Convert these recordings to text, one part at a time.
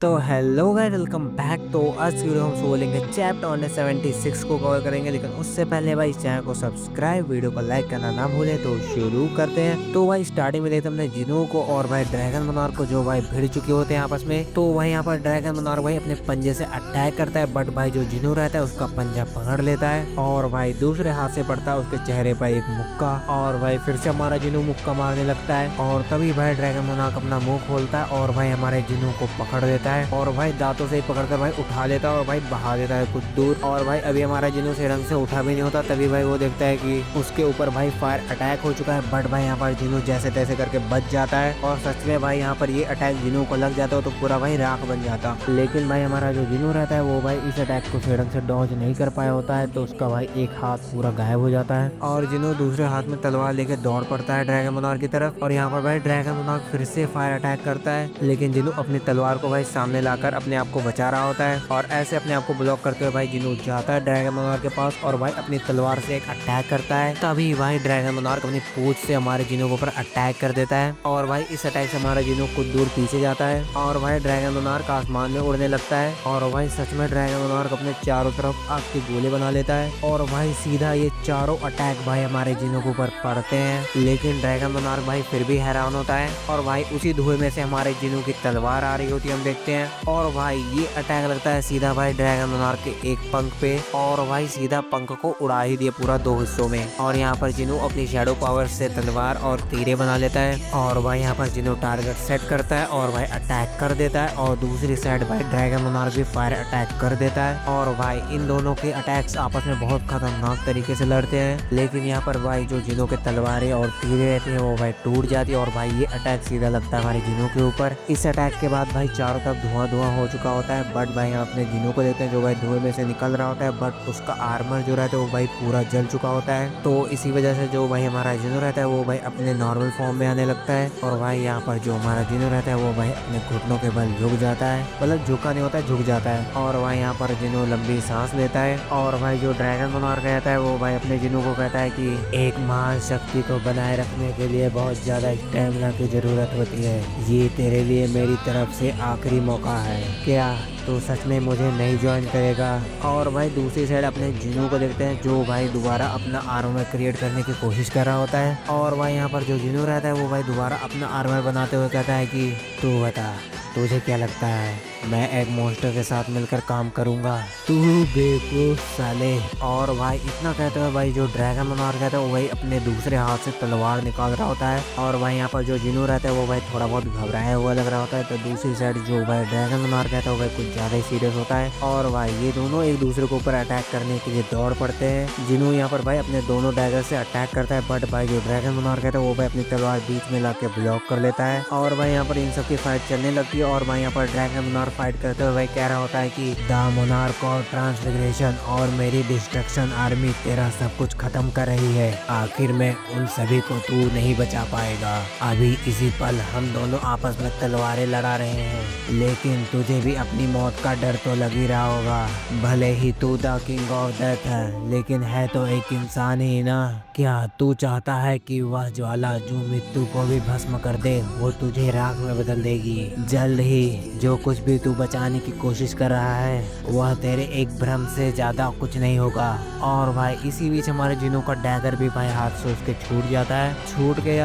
तो hello guys, welcome back. तो आज की वीडियो हम बोलेंगे चैप्टर 176 को कवर करेंगे, लेकिन उससे पहले भाई चैनल को सब्सक्राइब, वीडियो को लाइक करना ना भूलें। तो शुरू करते हैं। तो भाई स्टार्टिंग में देखते हमने जिनो को और भाई ड्रैगन मोनार्क को जो भाई भिड़ चुके होते हैं आपस में। तो भाई यहाँ पर ड्रैगन मोनार्क भाई अपने पंजे से अटैक करता है, बट भाई जो जिनो रहता है उसका पंजा पकड़ लेता है और भाई दूसरे हाथ से पड़ता है उसके चेहरे पर एक मुक्का, और भाई फिर से हमारा जिनो मुक्का मारने लगता है। और तभी भाई ड्रैगन मोनार्क अपना मुंह खोलता है और भाई हमारे जिनो को पकड़ लेता है और भाई दांतों से ही पकड़कर भाई उठा लेता है और भाई बहा देता है कुछ दूर। और भाई अभी हमारा जिनो से ढंग से उठा भी नहीं होता, तभी भाई वो देखता है कि उसके ऊपर भाई फायर अटैक हो चुका है, बट भाई यहाँ पर जिनो जैसे तैसे करके बच जाता है। और सच में भाई यहाँ पर ये अटैक जिनो को लग जाता है तो पूरा भाई राख बन जाता। लेकिन भाई हमारा जो जिनो रहता है वो भाई इस अटैक को सही ढंग से डॉज नहीं कर पाया होता है, तो उसका भाई एक हाथ पूरा गायब हो जाता है और जिनो दूसरे हाथ में तलवार लेके दौड़ पड़ता है ड्रैगन मोनार्क की तरफ। और यहाँ पर भाई ड्रैगन मोनार्क फिर से फायर अटैक करता है, लेकिन जिनो अपनी तलवार को भाई सामने लाकर अपने आप को बचा रहा होता है और ऐसे अपने आप को ब्लॉक करते हुए भाई जिनो जाता है ड्रैगन मोनार्क के पास और भाई अपनी तलवार से एक अटैक करता है। तभी भाई ड्रैगन मोनार्क अपनी पूंछ से हमारे जिनो के ऊपर अटैक कर देता है और भाई इस अटैक से हमारा जिनो कुछ दूर पीछे जाता है और भाई ड्रैगन मोनार्क आसमान में उड़ने लगता है। और भाई सच में ड्रैगन मोनार्क अपने चारों तरफ आग के गोले बना लेता है और भाई सीधा ये चारों अटैक भाई हमारे जिनो के ऊपर पड़ते हैं, लेकिन ड्रैगन मोनार्क भाई फिर भी हैरान होता है और भाई उसी धुएं में से हमारे जिनो की तलवार आ रही होती है, हम देखते हैं। और भाई ये अटैक लगता है सीधा भाई ड्रैगन मोनार्क के एक पंख पे और भाई सीधा पंख को उड़ा ही दिया पूरा दो हिस्सों में। और यहाँ पर जिनो अपनी शैडो पावर से तलवार और तीरे बना लेता है और भाई यहाँ पर जिनो टारगेट सेट करता है और भाई अटैक कर देता है। और दूसरी साइड भाई ड्रैगन मोनार्क भी फायर अटैक कर देता है और भाई इन दोनों के अटैक्स आपस में बहुत खतरनाक तरीके से लड़ते हैं, लेकिन यहाँ पर भाई जो जिनो के तलवारें और तीरे रहती है वो भाई टूट जाती है और भाई ये अटैक सीधा लगता है हमारे जिनो के ऊपर। इस अटैक के बाद भाई चारों तरफ धुआं धुआं हो चुका होता है, बट भाई हम अपने जिनो को देखते हैं जो भाई धुएं में से निकल रहा होता है, बट उसका आर्मर जो रहता है वो भाई पूरा जल चुका होता है। तो इसी वजह से जो भाई हमारा जिनो रहता है वो भाई अपने नॉर्मल फॉर्म में आने लगता है और भाई यहाँ पर जो हमारा जिनो रहता है वो भाई अपने घुटनों के बल झुक जाता है, मतलब झुका नहीं होता है, झुक जाता है। और भाई यहाँ पर जिनो लंबी सांस लेता है और भाई जो ड्रैगन मोनार्क रहता है वो भाई अपने जिनो को कहता है कि एक महान शक्ति को बनाए रखने के लिए बहुत ज्यादा स्टेमिना की जरूरत होती है, ये तेरे लिए मेरी तरफ से आखिरी मौका है, क्या तो सच में मुझे नहीं ज्वाइन करेगा। और भाई दूसरी साइड अपने जिनो को देखते हैं जो भाई दोबारा अपना आर्मर क्रिएट करने की कोशिश कर रहा होता है और भाई यहाँ पर जो जिनो रहता है वो भाई दोबारा अपना आर्मर बनाते हुए कहता है कि तू बता, तुझे क्या लगता है मैं एक मॉन्स्टर के साथ मिलकर काम करूंगा, तू बेवकूफ साले। और भाई इतना कहते हुए भाई जो ड्रैगन मोनार्क रहता है वो भाई अपने दूसरे हाथ से तलवार निकाल रहा होता है और भाई यहाँ पर जो जिनो रहता है वो भाई थोड़ा बहुत घबराया हुआ लग रहा होता है। तो दूसरी साइड जो भाई ड्रैगन मोनार्क रहता है वो भाई कुछ ज्यादा ही सीरियस होता है और भाई ये दोनों एक दूसरे के ऊपर अटैक करने के लिए दौड़ पड़ते हैं। जिनो यहाँ पर भाई अपने दोनों डैगर से अटैक करता है, बट भाई जो ड्रैगन मोनार्क रहता है वो भाई अपनी तलवार बीच में लाके ब्लॉक कर लेता है और भाई यहाँ पर इन सबकी फाइट चलने लगती है। और भाई यहाँ पर ड्रैगन मोनार्क फाइट करते हुए भाई कह रहा होता है कि द मोनार्क और ट्रांसफिगरेशन और मेरी डिस्ट्रक्शन आर्मी तेरा सब कुछ खत्म कर रही है, आखिर में उन सभी को तू नहीं बचा पाएगा। अभी इसी पल हम दोनों आपस में तलवारें लड़ा रहे हैं, लेकिन तुझे भी अपनी मौत का डर तो लग ही रहा होगा। भले ही तू द किंग ऑफ डेथ है, लेकिन है तो एक इंसान ही ना। क्या तू चाहता है कि वह ज्वाला जो मृत्यु को भी भस्म कर दे वो तुझे राख में बदल देगी? जल्द ही जो कुछ भी तू बचाने की कोशिश कर रहा है वह तेरे एक भ्रम से ज्यादा कुछ नहीं होगा। और भाई इसी बीच हमारे जिनो का डैगर भी भाई हाथ से उसके छूट जाता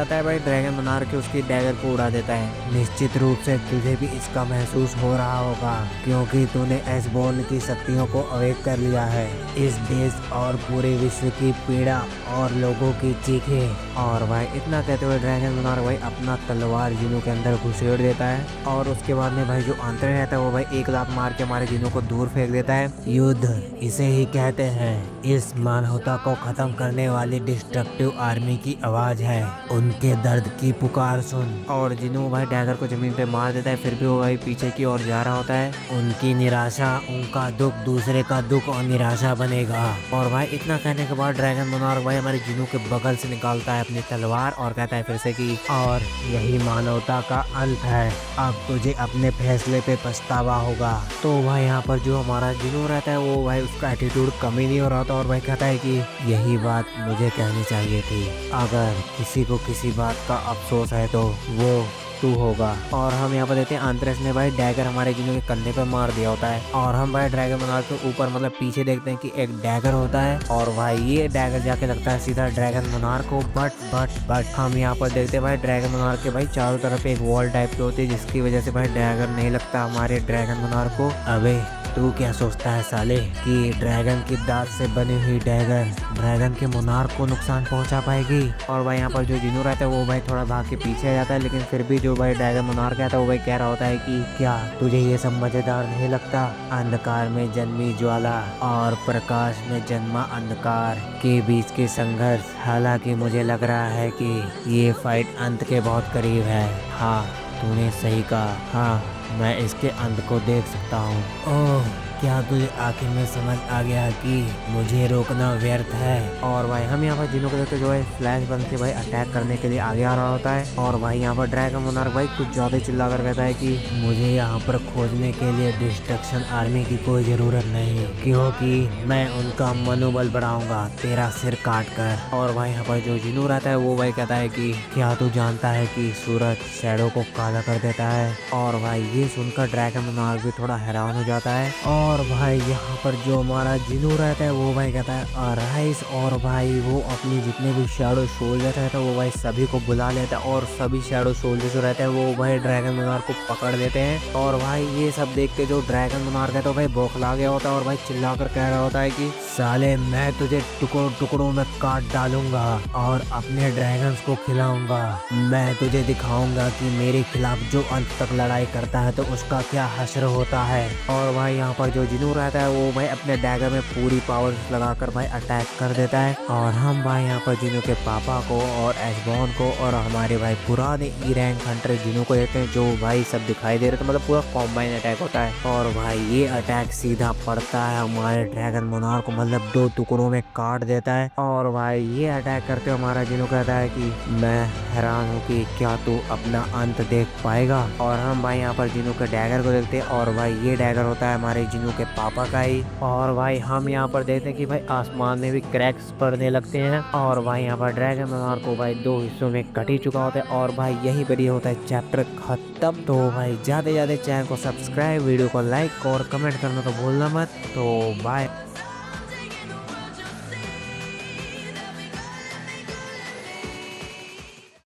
है भाई ड्रैगन मोनार्क के उसकी डैगर को उड़ा देता है। निश्चित रूप से तुझे भी इसका महसूस हो रहा होगा क्योंकि तूने एसबोर्न की शक्तियों को अवेक कर लिया है। इस देश और पूरे विश्व की पीड़ा और लोगों की चीखें। और भाई इतना कहते हुए ड्रैगन मोनार्क भाई अपना तलवार जिनो के अंदर घुसेड़ देता है और उसके बाद में भाई जो आंतरे रहता है वो भाई एक लात मार के हमारे जिनो को दूर फेंक देता है। युद्ध इसे ही कहते हैं, इस मानवता को खत्म करने वाली डिस्ट्रक्टिव आर्मी की आवाज है, उनके दर्द की पुकार सुन। और जिनो भाई डैगर को जमीन पे मार देता है, फिर भी वो भाई पीछे की ओर जा रहा होता है। उनकी निराशा, उनका दुख दूसरे का दुख और निराशा बनेगा। और भाई इतना कहने के बाद ड्रैगन मोनार्क भाई हमारे जिनो के बगल से निकालता है अपनी तलवार और कहता है फिर से कि और यही मानवता का अंत है, अब तुझे अपने फैसले पे पछतावा होगा। तो भाई यहाँ पर जो हमारा जिनो रहता है वो भाई उसका एटीट्यूड कम ही नहीं हो रहा था और भाई कहता है कि यही बात मुझे कहनी चाहिए थी, अगर किसी को किसी बात का अफसोस है तो वो तू होगा। और हम यहाँ पर देखते हैं आंतरेस ने भाई डैगर हमारे जिनो के कंधे पे मार दिया होता है। और हम भाई ड्रैगन मोनार्क के ऊपर मतलब पीछे देखते हैं कि एक डैगर होता है और भाई ये डैगर जाके लगता है सीधा ड्रैगन मोनार्क को। बट हम यहाँ पर देखते हैं भाई ड्रैगन मोनार्क के भाई चारों तरफ एक वॉल टाइप की होती है, जिसकी वजह से भाई डैगर नहीं लगता हमारे ड्रैगन मोनार्क को। अबे तू क्या सोचता है साले कि ड्रैगन की दांत से बनी हुई डैगर ड्रैगन के मोनार्क को नुकसान पहुंचा पाएगी? और भाई यहाँ पर जो जिनो रहता है वो भाई थोड़ा भाग के पीछे आ जाता है, लेकिन फिर भी जो भाई ड्रैगन मोनार्क आता है वो भाई कह रहा होता है कि क्या तुझे ये सब मजेदार नहीं लगता? अंधकार में जन्मी ज्वाला और प्रकाश में जन्मा अंधकार के बीच के संघर्ष। हालांकि मुझे लग रहा है कि ये फाइट अंत के बहुत करीब है। हाँ तूने सही कहा। हाँ मैं इसके अंत को देख सकता हूँ। ओह क्या तुझे आखिर में समझ आ गया कि मुझे रोकना व्यर्थ है? और भाई हम यहाँ पर जिनो को देखते जो है फ्लैश बन के भाई अटैक करने के लिए आगे आ रहा होता है। और भाई यहाँ पर ड्रैगन मोनार्क भाई कुछ ज्यादा चिल्ला कर कहता है कि मुझे यहाँ पर खोजने के लिए डिस्ट्रक्शन आर्मी की कोई जरूरत नहीं, क्योंकि मैं उनका मनोबल बढ़ाऊंगा तेरा सिर काट कर। और भाई यहाँ पर जो जिनो रहता है वो भाई कहता है कि क्या तू जानता है कि सूरज शैडो को काला कर देता है? और भाई ये सुनकर ड्रैगन मोनार्क भी थोड़ा हैरान हो जाता है। और भाई यहाँ पर जो हमारा जिनो रहता है वो भाई कहता है राइस। और भाई वो अपनी जितने भी शैडो सोल्जर रहता है वो भाई सभी को बुला लेता है और सभी शैडो सोल्जर जो रहते हैं वो भाई ड्रैगन मोनार्क को पकड़ लेते हैं। और भाई ये सब देख के जो ड्रैगन मोनार्क है तो भाई बौखला गया होता है और भाई चिल्ला कर कह रहा होता है कि साले मैं तुझे टुकड़ों टुकड़ों में काट डालूंगा और अपने ड्रैगन्स को खिलाऊंगा। मैं तुझे दिखाऊंगा कि मेरे खिलाफ जो अंत तक लड़ाई करता है तो उसका क्या हश्र होता है। और भाई यहाँ पर जो जिनो रहता है वो भाई अपने डैगर में पूरी पावर लगाकर भाई अटैक कर देता है। और हम भाई यहाँ पर जिनो के पापा को और एशबॉर्न को और हमारे भाई पुराने ई रैंक हंटर जिनो को देखते हैं जो भाई सब दिखाई दे रहे थे, मतलब पूरा कॉम्बाइन अटैक होता है। और भाई ये अटैक सीधा पड़ता है हमारे ड्रैगन मोनार्क को, मतलब 2 टुकड़ों में काट देता है। और भाई ये अटैक करते हमारा जिनो कहता है कि मैं हैरान हूँ कि क्या तू अपना अंत देख पाएगा। और हम भाई यहाँ पर जिनो के डैगर को देखते हैं और भाई ये डैगर होता है हमारे जिनो के पापा का ही। और भाई हम यहाँ पर देखते हैं कि भाई आसमान में भी क्रैक्स पड़ने लगते हैं। और भाई यहाँ पर ड्रैगन मोनार्क को भाई 2 हिस्सों में कट ही चुका होता है। और भाई यही पर होता है चैप्टर खत्म। तो भाई ज्यादा चैनल को सब्सक्राइब, वीडियो को लाइक और कमेंट करना तो भूलना मत। तो बाय।